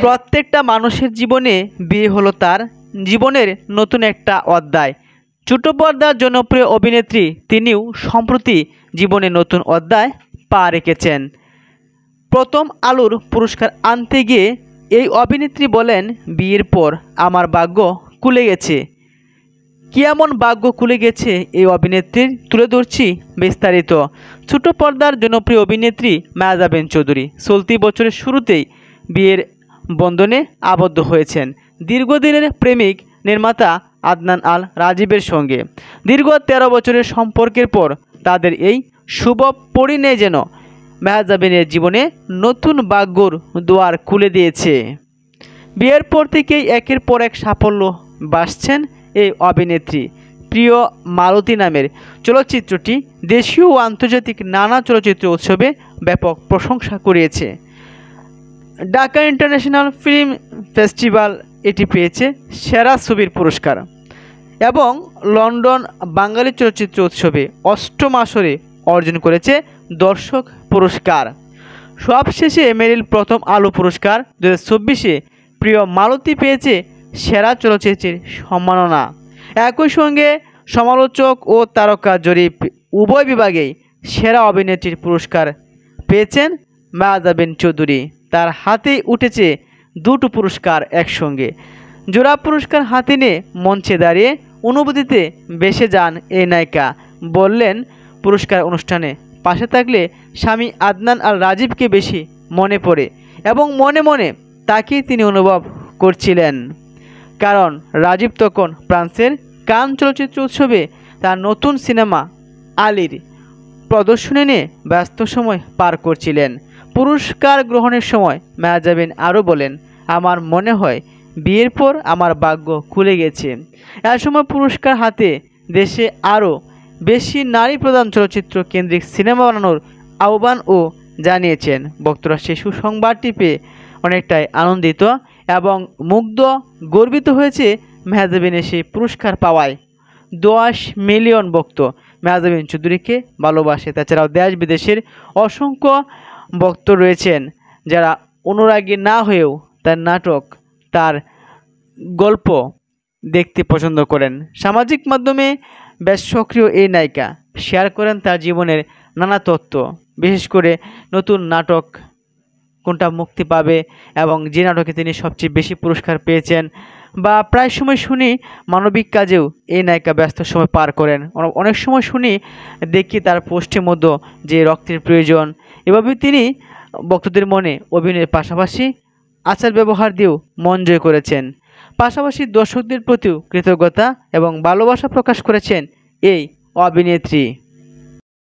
প্রত্যেকটা মানুষের জীবনে বিয়ে হলো তার জীবনের নতুন একটা অধ্যায়। ছোট পর্দার জনপ্রিয় অভিনেত্রী তিনিও সম্প্রতি জীবনে নতুন অধ্যায় পা রেখেছেন। প্রথম আলোর পুরস্কার আনতে গিয়ে এই অভিনেত্রী বলেন, বিয়ের পর আমার ভাগ্য খুলে গেছে। কি এমন ভাগ্য খুলে গেছে এই অভিনেত্রীর, তুলে ধরছি বিস্তারিত। ছোট পর্দার জনপ্রিয় অভিনেত্রী মায়াজাবিন চৌধুরী চলতি বছরের শুরুতেই বিয়ের বন্ধনে আবদ্ধ হয়েছেন দীর্ঘদিনের প্রেমিক নির্মাতা আদনান আল রাজীবের সঙ্গে। দীর্ঘ 13 বছরের সম্পর্কের পর তাদের এই শুভ পরিণয় যেন মায়াজাবিনের জীবনে নতুন ভাগ্যর দুয়ার খুলে দিয়েছে। বিয়ের পর থেকেই একের পর এক সাফল্য বাসছেন এই অভিনেত্রী। প্রিয় মালতী নামের চলচ্চিত্রটি দেশীয় ও আন্তর্জাতিক নানা চলচ্চিত্র উৎসবে ব্যাপক প্রশংসা কুড়িয়েছে। ঢাকা ইন্টারন্যাশনাল ফিল্ম ফেস্টিভ্যাল এটি পেয়েছে সেরা ছবির পুরস্কার এবং লন্ডন বাঙালি চলচ্চিত্র উৎসবে 8ম আসরে অর্জন করেছে দর্শক পুরস্কার। সবশেষে মেরিল প্রথম আলো পুরস্কার 2024-এ প্রিয় মালতী পেয়েছে সেরা চলচ্চিত্রের সম্মাননা। একই সঙ্গে সমালোচক ও তারকা জরিপ উভয় বিভাগেই সেরা অভিনেত্রীর পুরস্কার পেয়েছেন মায়াজাবিন চৌধুরী। তার হাতেই উঠেছে দুটো পুরস্কার একসঙ্গে। জোড়া পুরস্কার হাতে নিয়ে মঞ্চে দাঁড়িয়ে অনুভূতিতে ভেসে যান এই নায়িকা। বললেন, পুরস্কার অনুষ্ঠানে পাশে থাকলে স্বামী আদনান আল রাজীবকে বেশি মনে পড়ে এবং মনে মনে তাকেই তিনি অনুভব করছিলেন। কারণ রাজীব তখন ফ্রান্সের কান চলচ্চিত্র উৎসবে তার নতুন সিনেমা আলীর প্রদর্শনী নিয়ে ব্যস্ত সময় পার করছিলেন। পুরস্কার গ্রহণের সময় মায়াজাবিন আরও বলেন, আমার মনে হয় বিয়ের পর আমার ভাগ্য খুলে গেছে। এ সময় পুরস্কার হাতে দেশে আরও বেশি নারী প্রধান চলচ্চিত্র কেন্দ্রিক সিনেমা বানানোর আহ্বানও জানিয়েছেন। ভক্তরা সেই সুসংবাদটি পেয়ে অনেকটাই আনন্দিত এবং মুগ্ধ, গর্বিত হয়েছে মায়াজাবিনের সেই পুরস্কার পাওয়ায়। 10 মিলিয়ন ভক্ত মায়াজাবিন চৌধুরীকে ভালোবাসে। তাছাড়াও দেশ বিদেশের অসংখ্য ভক্ত রয়েছেন যারা অনুরাগী না হয়েও তার নাটক, তার গল্প দেখতে পছন্দ করেন। সামাজিক মাধ্যমে বেশ সক্রিয় এই নায়িকা শেয়ার করেন তার জীবনের নানা তথ্য, বিশেষ করে নতুন নাটক কোনটা মুক্তি পাবে এবং যে নাটকে তিনি সবচেয়ে বেশি পুরস্কার পেয়েছেন, বা প্রায় সময় শুনি মানবিক কাজেও এই নায়িকা ব্যস্ত সময় পার করেন। অনেক সময় শুনি দেখি তার পোস্টের মধ্যে যে রক্তের প্রয়োজন। এভাবে তিনি ভক্তদের মনে অভিনয়ের পাশাপাশি আচার ব্যবহার দিয়েও মন জয় করেছেন। পাশাপাশি দর্শকদের প্রতিও কৃতজ্ঞতা এবং ভালোবাসা প্রকাশ করেছেন এই অভিনেত্রী।